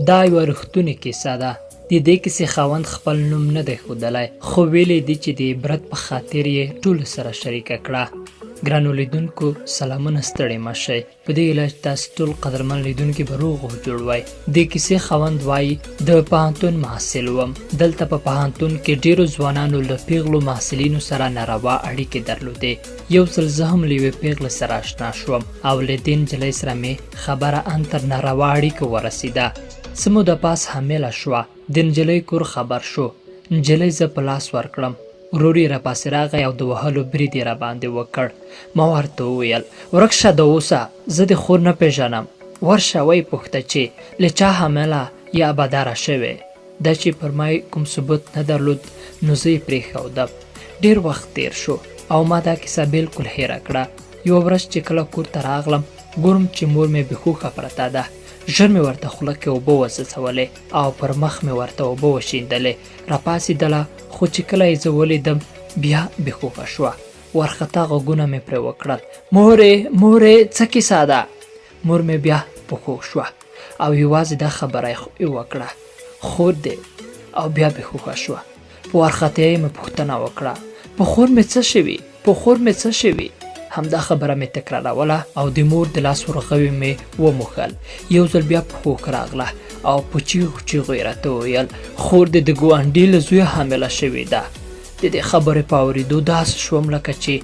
دا یوه رښتونې کیسه ده. د دې کیسې خاوند خپل نوم نه دی ښودلی، خو ویلې دي چې د عبرت په خاطر یې ټولو سره شریکه کړه. ګرانو لیدونکو سلامونه، ستړي مه شئ. په دې هیله چې تاسو ټول قدرمن لیدونکي به روغ او جوړ وای. د کیسې خاوند وایي د پوهنتون محصل وم. دلته په پوهنتون کې ډیرو ځوانانو له پیغلو محصلینو سره ناروا اړیکې درلودې. یو ځل زه هم له یوې پیغلې سره اشنا شوم او له دې نجلۍ سره مې خبره ان تر ناروا اړیکو ورسېده. څه موده پاس حامله شوه. د نجلۍ کور خبر شو. نجلۍ زه په لاس ورکړم. ورور یې راپاسې راغی او د وهلو برید یې راباندې وکړ. ما ورته وویل ورک شه د اوسه، زه د خور نه پېژنم. ورشه ویې پوښته چې له چا حامله یا اباداره شوې. دا چې پر ما کوم ثبوت نه درلود نو زه یې پرېښودم. ډېر وخت تېر شو او ما دا کیسه بالکل هېره کړه. یوه ورځ چې کله کور ته راغلم ګورم چې مور مې بېخوښه پرته ده. ژر مې ورته خوله کې اوبه وڅڅولې او پر مخ مې ورته اوبه وشیندلې. راپاڅېدله خو چې کله یې زه ولیدم بیا بېخوښه شوه. وارخطا غږونه مې پرې وکړل. مورې څه کیسه ده؟ مور مې بیا بېخوښ شوه او یوازې دا خبره یې وکړه، خور دې، او بیا بېخوښه شوه. په وارخطایۍ مې پوښتنه وکړه په خور مې څه شوي؟ همدا خبره مې تکراروله او د مور د لاس ورغوي مې وموښل. یو ځل بیا په هوښ راغله او په چیغو چیغو یې راته وویل خور دې د ګاونډي له زویه حامله شوې ده. د دې خبرې په اورېدو داسې شوم لکه چې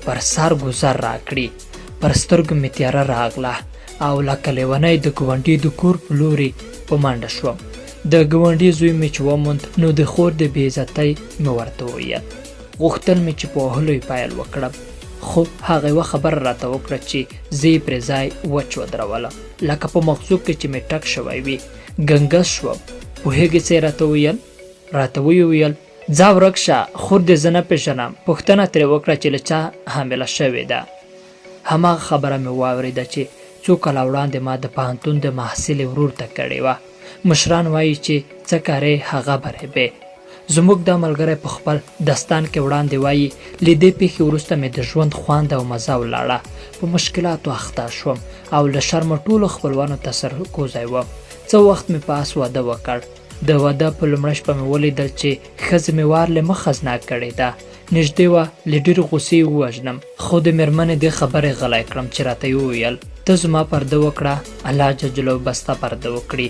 پر سر ګذر راکړي. پر سترګو مې تیاره راغله او لکه لیونی د ګاونډي د کور په لورې په منډه شوم. د ګاونډي زوی مې چې وموند نو د خور د بېعزتۍ مې ورته وویل. غوښتل مې چې په وهلو یې پیل وکړم، خو هغه یوه خبره راته وکړه چې زه یې پرې ځای وچ ودرولم، لکه په مغزو کې چې مې ټک شوی وي. ګنګس شوم. پوهېږې څه یې راته ویل ځه ورک شه، خور دې زه نه پېژنم. پوښتنه ترې وکړه چې له چا حامله شوې ده. هماغه خبره مې واورېده چې څو کاله وړاندې ما د پوهنتون د محصلې ورور ته کړې وه. مشران وایي چې څه کارې هغه برېبې. زموږ دا ملګری په خپل داستان کې وړاندې وایي له دې پیښې وروسته مې د ژوند خوند او مزه ولاړه. په مشکلاتو اخته شوم او له شرمه ټولو خپلوانو ته سرکوزی وم. څه وخت مې په آس واده وکړ. د واده په لومړۍ شپه مې ولیدل چې ښځه مې وار له مخه زنا کړې ده. نږدې وه له ډېرې غوسې ووژنم، خو د مېرمنې دې خبرې غلی کړم چې راته یې وویل ته زما پرده وکړه، الله جل جلاله به ستا پرده وکړي.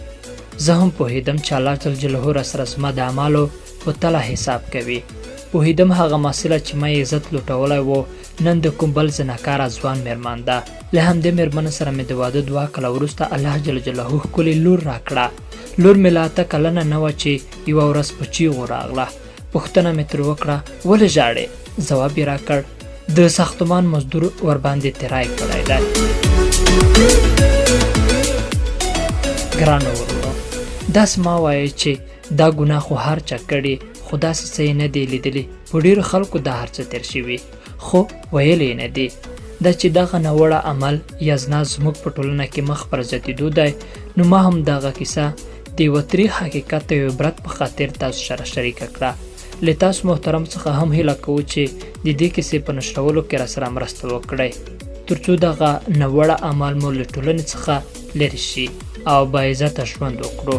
زه هم پوهېدم چې الله جل جلاله راسره زما د اعمالو په تله حساب کوي. پوهېدم هغه محصله چې ما یې عزت لوټولی و نن د کوم بل زناکاره ځوان مېرمن ده. له همدې مېرمنې سره مې د واده 2 کاله وروسته الله جل جلاله ښکلې لور راکړه. لور مې لا 8 کلنه نه وه چې یوه ورځ په چیغو راغله. پوښتنه مې ترې وکړه ولې ژاړې؟ ځواب یې راکړ د ساختمان مزدور ورباندې تېری کړی دی. ګرانو ورونو، داسې مه وایئ چې دا ګناه خو هر چا کړي، خو داسې څه یې نه دی لیدلي. په ډېرو خلکو دا هر څه تېر شوي خو ویلی یې نه دي. دا چې دغه ناوړه عمل یا زنا زموږ په ټولنه کې مخ پر زیاتېدو دی، نو ما هم دغه کیسه د یوه تریخ حقیقت او عبرت په خاطر تاسو سره شریکه کړه. له تاسو محترم څخه هم هیله کوو چې د دې کیسې په نشرولو کې راسره مرسته وکړئ، تر څو دغه ناوړه عمل مو له ټولنې څخه لرې شي او باعزته ژوند وکړو.